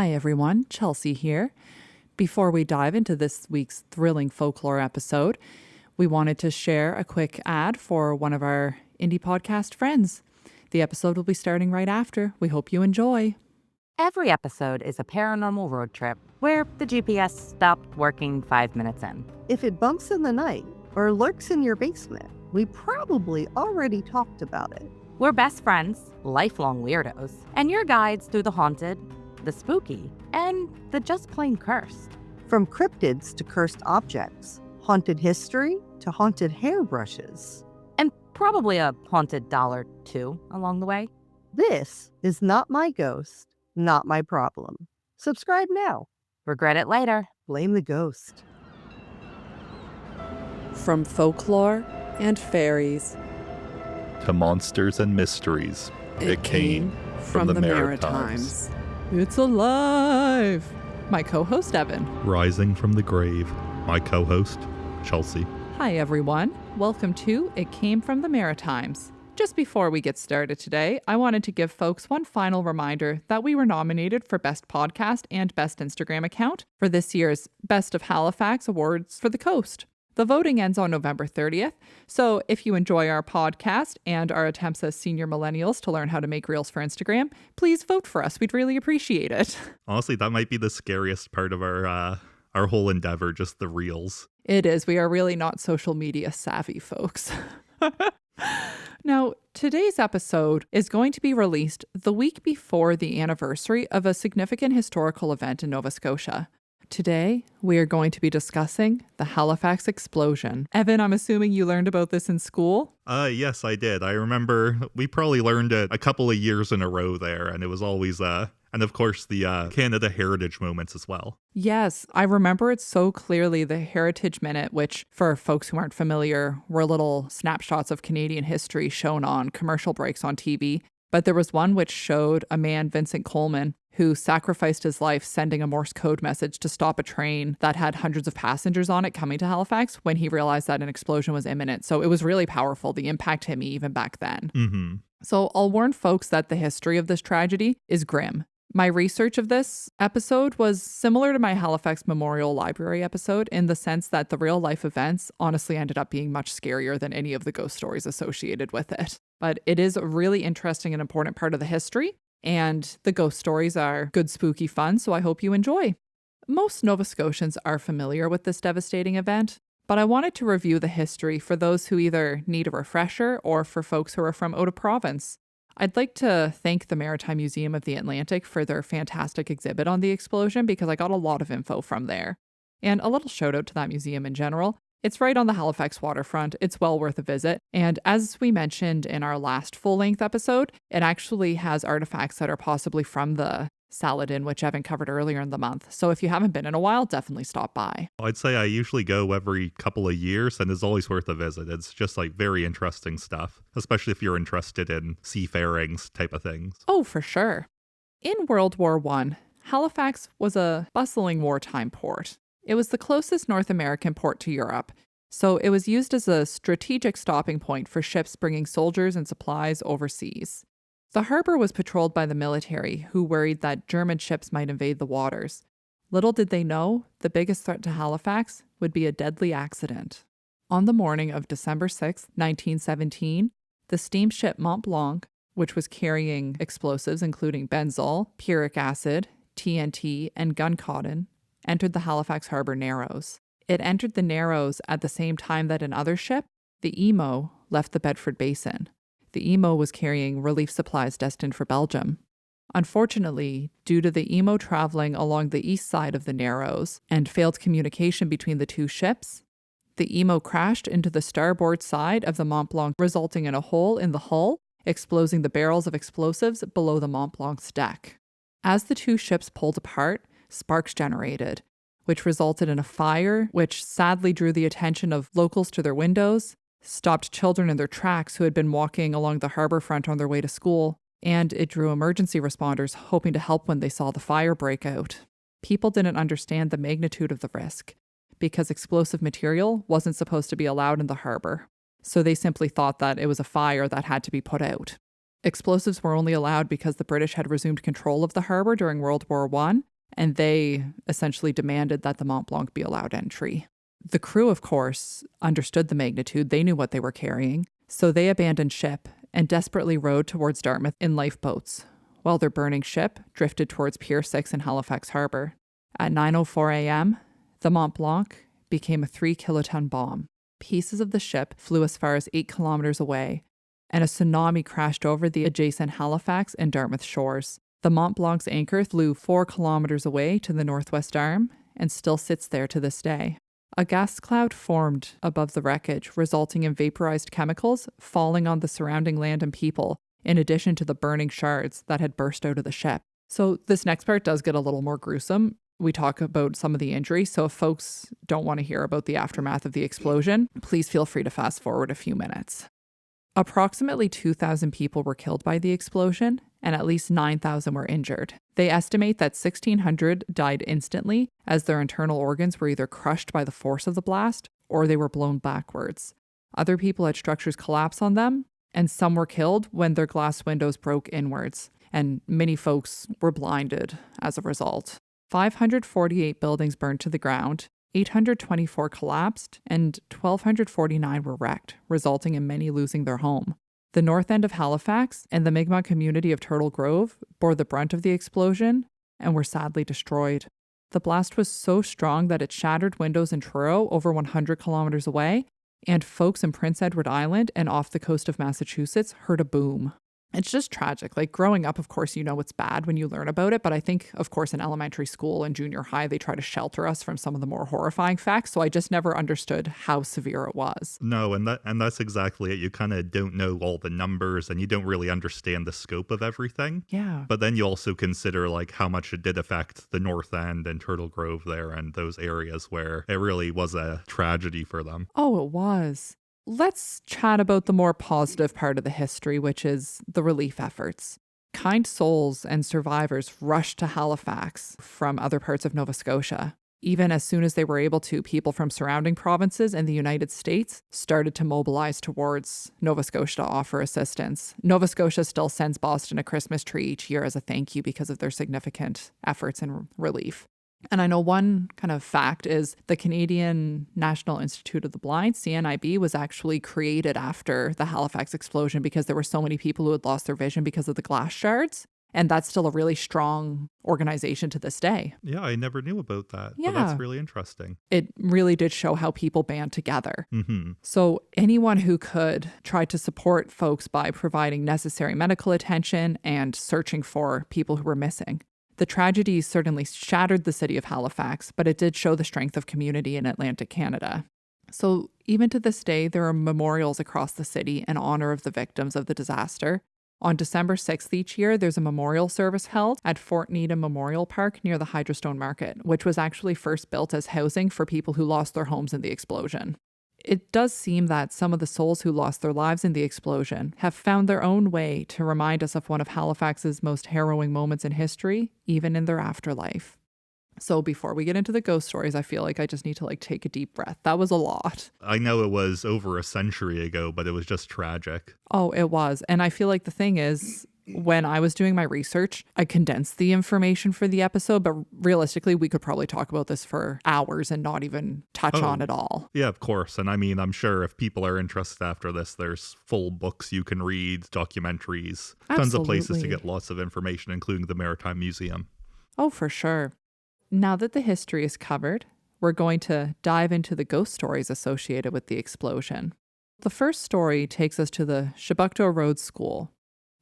Hi everyone, Chelsea here. Before we dive into this week's thrilling folklore episode, we wanted to share a quick ad for one of our indie podcast friends. The episode will be starting right after. We hope you enjoy. Every episode is a paranormal road trip where the GPS stopped working 5 minutes in. If it bumps in the night or lurks in your basement, we probably already talked about it. We're best friends, lifelong weirdos, and your guides through the haunted, the spooky, and the just plain cursed. From cryptids to cursed objects, haunted history to haunted hairbrushes. And probably a haunted dollar, too, along the way. This is Not My Ghost, Not My Problem. Subscribe now. Regret it later. Blame the ghost. From folklore and fairies to monsters and mysteries, it came from the Maritimes. It's alive! My co-host, Evan. Rising from the grave, my co-host, Chelsea. Hi, everyone. Welcome to It Came From The Maritimes. Just before we get started today, I wanted to give folks one final reminder that we were nominated for Best Podcast and Best Instagram Account for this year's Best of Halifax Awards for the Coast. The voting ends on November 30th, so if you enjoy our podcast and our attempts as senior millennials to learn how to make reels for Instagram, please vote for us. We'd really appreciate it. Honestly, that might be the scariest part of our whole endeavor, just the reels. It is. We are really not social media savvy, folks. Now, today's episode is going to be released the week before the anniversary of a significant historical event in Nova Scotia. Today, we are going to be discussing the Halifax Explosion. Evan, I'm assuming you learned about this in school? Yes, I did. I remember we probably learned it a couple of years in a row there, and it was always, and of course, the Canada Heritage moments as well. Yes, I remember it so clearly, the Heritage Minute, which, for folks who aren't familiar, were little snapshots of Canadian history shown on commercial breaks on TV. But there was one which showed a man, Vincent Coleman, who sacrificed his life sending a Morse code message to stop a train that had hundreds of passengers on it coming to Halifax when he realized that an explosion was imminent. So it was really powerful. The impact hit me even back then. Mm-hmm. So I'll warn folks that the history of this tragedy is grim. My research of this episode was similar to my Halifax Memorial Library episode in the sense that the real life events honestly ended up being much scarier than any of the ghost stories associated with it. But it is a really interesting and important part of the history, and the ghost stories are good, spooky fun, so I hope you enjoy. Most Nova Scotians are familiar with this devastating event, but I wanted to review the history for those who either need a refresher or for folks who are from out of province. I'd like to thank the Maritime Museum of the Atlantic for their fantastic exhibit on the explosion because I got a lot of info from there. And a little shout out to that museum in general. It's right on the Halifax waterfront. It's well worth a visit. And as we mentioned in our last full-length episode, it actually has artifacts that are possibly from the Saladin, which Evan covered earlier in the month. So if you haven't been in a while, definitely stop by. I'd say I usually go every couple of years, and it's always worth a visit. It's just like very interesting stuff, especially if you're interested in seafarings type of things. Oh, for sure. In World War I, Halifax was a bustling wartime port. It was the closest North American port to Europe, so it was used as a strategic stopping point for ships bringing soldiers and supplies overseas. The harbor was patrolled by the military, who worried that German ships might invade the waters. Little did they know, the biggest threat to Halifax would be a deadly accident. On the morning of December 6, 1917, the steamship Mont Blanc, which was carrying explosives including benzol, puric acid, TNT, and gun cotton, entered the Halifax Harbor Narrows. It entered the Narrows at the same time that another ship, the Emo, left the Bedford Basin. The Emo was carrying relief supplies destined for Belgium. Unfortunately, due to the Emo traveling along the east side of the Narrows and failed communication between the two ships, the Emo crashed into the starboard side of the Mont Blanc, resulting in a hole in the hull, exposing the barrels of explosives below the Mont Blanc's deck. As the two ships pulled apart, sparks generated, which resulted in a fire which sadly drew the attention of locals to their windows, stopped children in their tracks who had been walking along the harbor front on their way to school, and it drew emergency responders hoping to help when they saw the fire break out. People didn't understand the magnitude of the risk, because explosive material wasn't supposed to be allowed in the harbor, so they simply thought that it was a fire that had to be put out. Explosives were only allowed because the British had resumed control of the harbor during World War I, and they essentially demanded that the Mont Blanc be allowed entry. The crew, of course, understood the magnitude. They knew what they were carrying, so they abandoned ship and desperately rowed towards Dartmouth in lifeboats, while their burning ship drifted towards Pier 6 in Halifax Harbour. At 9:04 a.m., the Mont Blanc became a 3-kiloton bomb. Pieces of the ship flew as far as 8 kilometers away, and a tsunami crashed over the adjacent Halifax and Dartmouth shores. The Mont Blanc's anchor flew 4 kilometers away to the northwest arm and still sits there to this day. A gas cloud formed above the wreckage, resulting in vaporized chemicals falling on the surrounding land and people, in addition to the burning shards that had burst out of the ship. So this next part does get a little more gruesome. We talk about some of the injuries, so if folks don't want to hear about the aftermath of the explosion, please feel free to fast forward a few minutes. Approximately 2,000 people were killed by the explosion, and at least 9,000 were injured. They estimate that 1,600 died instantly, as their internal organs were either crushed by the force of the blast or they were blown backwards. Other people had structures collapse on them, and some were killed when their glass windows broke inwards, and many folks were blinded as a result. 548 buildings burned to the ground, 824 collapsed, and 1,249 were wrecked, resulting in many losing their home. The north end of Halifax and the Mi'kmaq community of Turtle Grove bore the brunt of the explosion and were sadly destroyed. The blast was so strong that it shattered windows in Truro over 100 kilometers away, and folks in Prince Edward Island and off the coast of Massachusetts heard a boom. It's just tragic. Like growing up, of course, you know it's bad when you learn about it. But I think, of course, in elementary school and junior high, they try to shelter us from some of the more horrifying facts. So I just never understood how severe it was. No, and that's exactly it. You kind of don't know all the numbers and you don't really understand the scope of everything. Yeah. But then you also consider like how much it did affect the North End and Turtle Grove there and those areas where it really was a tragedy for them. Oh, it was. Let's chat about the more positive part of the history, which is the relief efforts. Kind souls and survivors rushed to Halifax from other parts of Nova Scotia. Even as soon as they were able to, people from surrounding provinces and the United States started to mobilize towards Nova Scotia to offer assistance. Nova Scotia still sends Boston a Christmas tree each year as a thank you because of their significant efforts in relief. And I know one kind of fact is the Canadian National Institute of the Blind, CNIB, was actually created after the Halifax explosion because there were so many people who had lost their vision because of the glass shards. And that's still a really strong organization to this day. Yeah, I never knew about that. Yeah. But that's really interesting. It really did show how people band together. Mm-hmm. So anyone who could tried to support folks by providing necessary medical attention and searching for people who were missing. The tragedy certainly shattered the city of Halifax, but it did show the strength of community in Atlantic Canada. So even to this day, there are memorials across the city in honor of the victims of the disaster. On December 6th each year, there's a memorial service held at Fort Needham Memorial Park near the Hydrostone Market, which was actually first built as housing for people who lost their homes in the explosion. It does seem that some of the souls who lost their lives in the explosion have found their own way to remind us of one of Halifax's most harrowing moments in history, even in their afterlife. So before we get into the ghost stories, I feel like I just need to take a deep breath. That was a lot. I know it was over a century ago, but it was just tragic. Oh, it was. And I feel like the thing is, when I was doing my research, I condensed the information for the episode, but realistically, we could probably talk about this for hours and not even touch on it all. Yeah, of course. And I mean, I'm sure if people are interested after this, there's full books you can read, documentaries, tons of places to get lots of information, including the Maritime Museum. Oh, for sure. Now that the history is covered, we're going to dive into the ghost stories associated with the explosion. The first story takes us to the Chebucto Road School.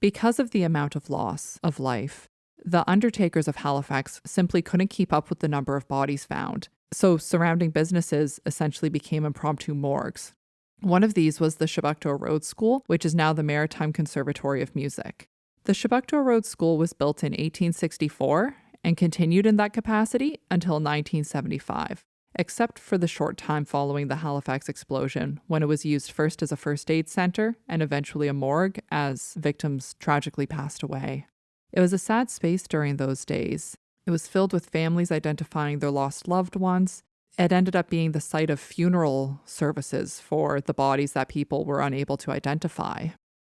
Because of the amount of loss of life, the undertakers of Halifax simply couldn't keep up with the number of bodies found, so surrounding businesses essentially became impromptu morgues. One of these was the Chebucto Road School, which is now the Maritime Conservatory of Music. The Chebucto Road School was built in 1864 and continued in that capacity until 1975, except for the short time following the Halifax explosion, when it was used first as a first aid center and eventually a morgue as victims tragically passed away. It was a sad space during those days. It was filled with families identifying their lost loved ones. It ended up being the site of funeral services for the bodies that people were unable to identify.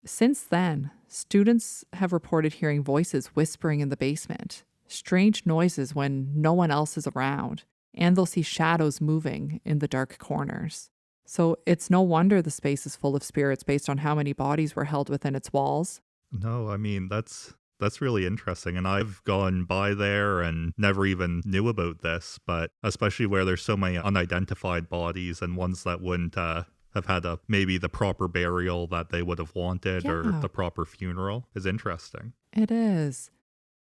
Since then, students have reported hearing voices whispering in the basement, strange noises when no one else is around, and they'll see shadows moving in the dark corners. So it's no wonder the space is full of spirits based on how many bodies were held within its walls. No, I mean, that's really interesting. And I've gone by there and never even knew about this, but especially where there's so many unidentified bodies and ones that wouldn't have had maybe the proper burial that they would have wanted or the proper funeral is interesting. It is.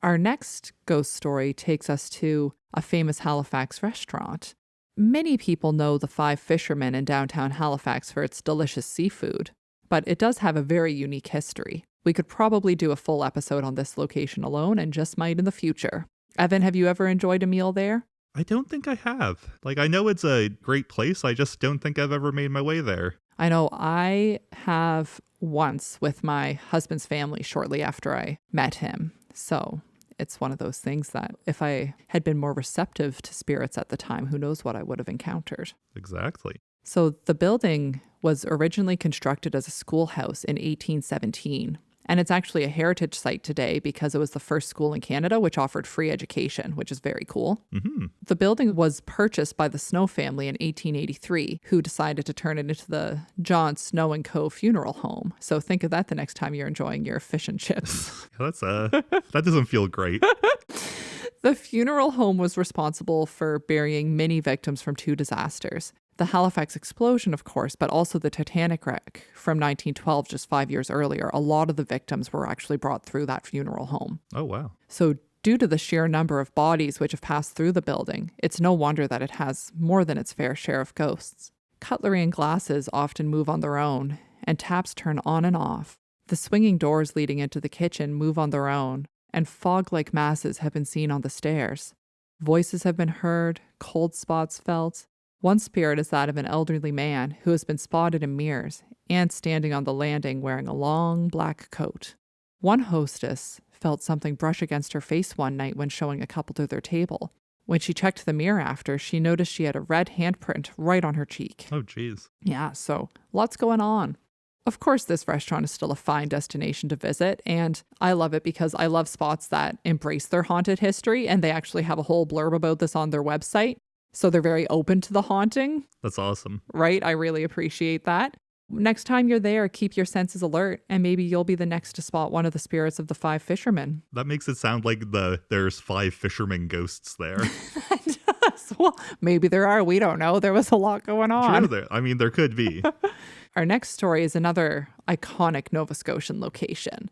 Our next ghost story takes us to a famous Halifax restaurant. Many people know the Five Fishermen in downtown Halifax for its delicious seafood, but it does have a very unique history. We could probably do a full episode on this location alone and just might in the future. Evan, have you ever enjoyed a meal there? I don't think I have. I know it's a great place. I just don't think I've ever made my way there. I know I have once with my husband's family shortly after I met him. So it's one of those things that if I had been more receptive to spirits at the time, who knows what I would have encountered. Exactly. So the building was originally constructed as a schoolhouse in 1817. And it's actually a heritage site today because it was the first school in Canada which offered free education, which is very cool. Mm-hmm. The building was purchased by the Snow family in 1883, who decided to turn it into the John Snow & Co. funeral home. So think of that the next time you're enjoying your fish and chips. That doesn't feel great. The funeral home was responsible for burying many victims from two disasters. The Halifax Explosion, of course, but also the Titanic wreck from 1912, just 5 years earlier. A lot of the victims were actually brought through that funeral home. Oh, wow. So due to the sheer number of bodies which have passed through the building, it's no wonder that it has more than its fair share of ghosts. Cutlery and glasses often move on their own, and taps turn on and off. The swinging doors leading into the kitchen move on their own, and fog-like masses have been seen on the stairs. Voices have been heard, cold spots felt. One spirit is that of an elderly man who has been spotted in mirrors and standing on the landing wearing a long black coat. One hostess felt something brush against her face one night when showing a couple to their table. When she checked the mirror after, she noticed she had a red handprint right on her cheek. Oh, geez. Yeah, so lots going on. Of course, this restaurant is still a fine destination to visit, and I love it because I love spots that embrace their haunted history, and they actually have a whole blurb about this on their website. So they're very open to the haunting. That's awesome. Right? I really appreciate that. Next time you're there, keep your senses alert, and maybe you'll be the next to spot one of the spirits of the Five Fishermen. That makes it sound like there's 5 fishermen ghosts there. That does. Well, maybe there are. We don't know. There was a lot going on. True. There could be. Our next story is another iconic Nova Scotian location.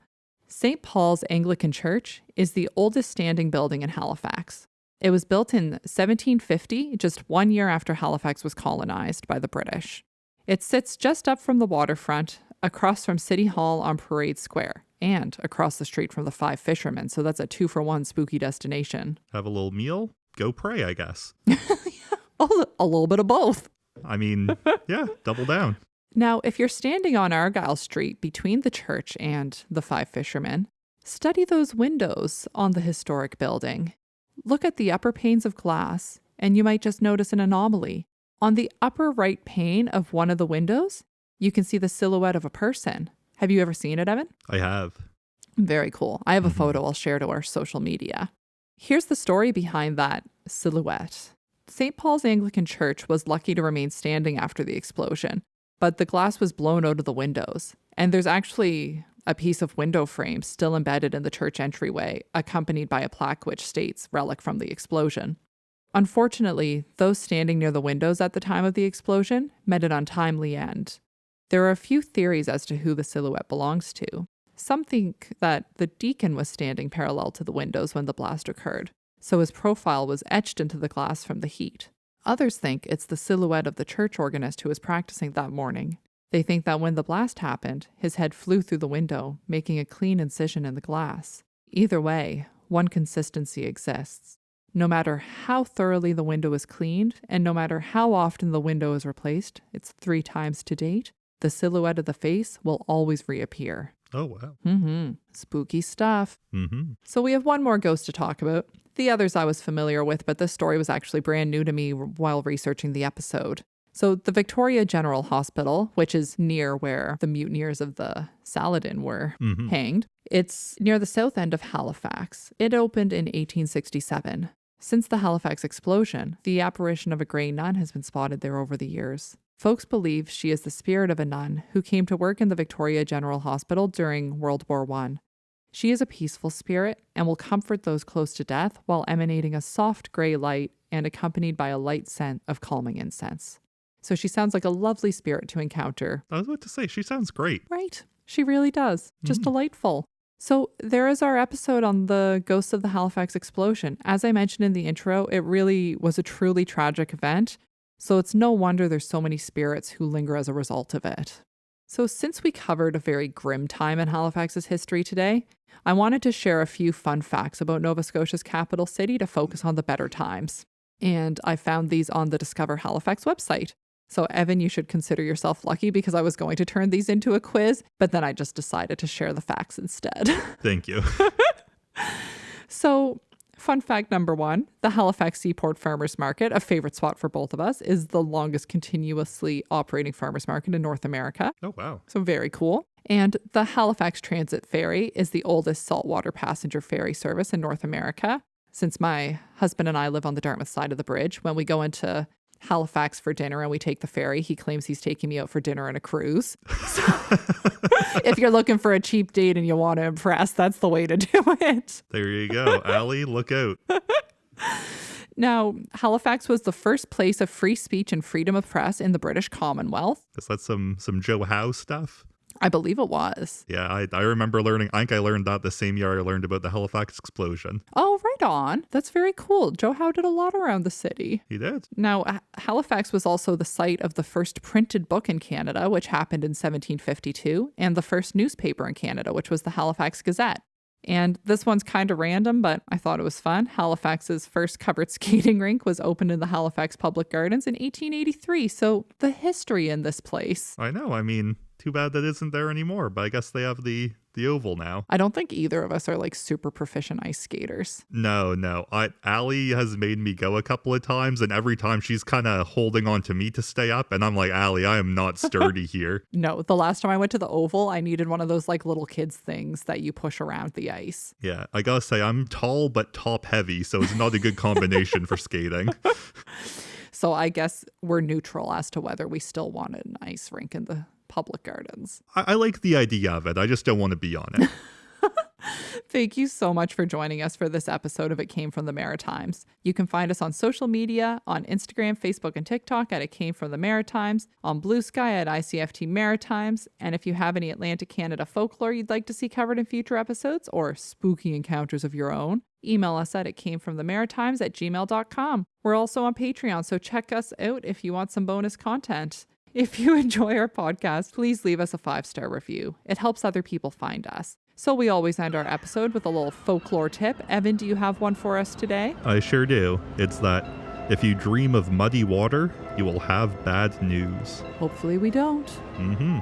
St. Paul's Anglican Church is the oldest standing building in Halifax. It was built in 1750, just 1 year after Halifax was colonized by the British. It sits just up from the waterfront, across from City Hall on Parade Square, and across the street from the Five Fishermen, so that's a 2-for-1 spooky destination. Have a little meal, go pray, I guess. A little bit of both. I mean, yeah, double down. Now, if you're standing on Argyle Street between the church and the Five Fishermen, study those windows on the historic building. Look at the upper panes of glass, and you might just notice an anomaly. On the upper right pane of one of the windows, you can see the silhouette of a person. Have you ever seen it, Evan? I have. Very cool. I have a photo I'll share to our social media. Here's the story behind that silhouette. St. Paul's Anglican Church was lucky to remain standing after the explosion, but the glass was blown out of the windows. And there's actually a piece of window frame still embedded in the church entryway, accompanied by a plaque which states "Relic from the explosion." Unfortunately, those standing near the windows at the time of the explosion met an untimely end. There are a few theories as to who the silhouette belongs to. Some think that the deacon was standing parallel to the windows when the blast occurred, so his profile was etched into the glass from the heat. Others think it's the silhouette of the church organist who was practicing that morning. They think that when the blast happened, his head flew through the window, making a clean incision in the glass. Either way, one consistency exists. No matter how thoroughly the window is cleaned, and no matter how often the window is replaced, it's 3 times to date, the silhouette of the face will always reappear. Oh, wow. Spooky stuff. So we have one more ghost to talk about. The others I was familiar with, but this story was actually brand new to me while researching the episode. So the Victoria General Hospital, which is near where the mutineers of the Saladin were hanged, it's near the south end of Halifax. It opened in 1867. Since the Halifax Explosion, the apparition of a grey nun has been spotted there over the years. Folks believe she is the spirit of a nun who came to work in the Victoria General Hospital during World War I. She is a peaceful spirit and will comfort those close to death while emanating a soft grey light and accompanied by a light scent of calming incense. So she sounds like a lovely spirit to encounter. I was about to say, she sounds great. Right. She really does. Just delightful. So there is our episode on the ghosts of the Halifax Explosion. As I mentioned in the intro, it really was a truly tragic event. So it's no wonder there's so many spirits who linger as a result of it. So since we covered a very grim time in Halifax's history today, I wanted to share a few fun facts about Nova Scotia's capital city to focus on the better times. And I found these on the Discover Halifax website. So Evan, you should consider yourself lucky because I was going to turn these into a quiz, but then I just decided to share the facts instead. Thank you. So fun fact number 1, the Halifax Seaport Farmers Market, a favorite spot for both of us, is the longest continuously operating farmers market in North America. Oh, wow. So very cool. And the Halifax Transit Ferry is the oldest saltwater passenger ferry service in North America. Since my husband and I live on the Dartmouth side of the bridge, when we go into Halifax for dinner and we take the ferry, he claims he's taking me out for dinner and a cruise. So if you're looking for a cheap date and you want to impress, that's the way to do it. There you go. Allie, look out. Now, Halifax was the first place of free speech and freedom of press in the British Commonwealth. Is that some Joe Howe stuff? I believe it was. Yeah, I remember learning, I think I learned that the same year I learned about the Halifax Explosion. Oh, right on. That's very cool. Joe Howe did a lot around the city. He did. Now, Halifax was also the site of the first printed book in Canada, which happened in 1752, and the first newspaper in Canada, which was the Halifax Gazette. And this one's kind of random, but I thought it was fun. Halifax's first covered skating rink was opened in the Halifax Public Gardens in 1883. So the history in this place. I know. I mean, too bad that isn't there anymore, but I guess they have the oval now. I don't think either of us are like super proficient ice skaters. No. Allie has made me go a couple of times, and every time she's kind of holding on to me to stay up, and I'm like, Allie, I am not sturdy here. No, the last time I went to the oval, I needed one of those like little kids things that you push around the ice. Yeah, I gotta say, I'm tall but top heavy, so it's not a good combination for skating. So I guess we're neutral as to whether we still want an ice rink in the public gardens. I like the idea of it. I just don't want to be on it. Thank you so much for joining us for this episode of It Came From The Maritimes. You can find us on social media, on Instagram, Facebook, and TikTok at It Came From The Maritimes, on Blue Sky at ICFT Maritimes, and if you have any Atlantic Canada folklore you'd like to see covered in future episodes, or spooky encounters of your own, email us at itcameFromTheMaritimes@gmail.com. We're also on Patreon, so check us out if you want some bonus content. If you enjoy our podcast, please leave us a 5-star review. It helps other people find us. So we always end our episode with a little folklore tip. Evan, do you have one for us today? I sure do. It's that if you dream of muddy water, you will have bad news. Hopefully we don't. Mm-hmm.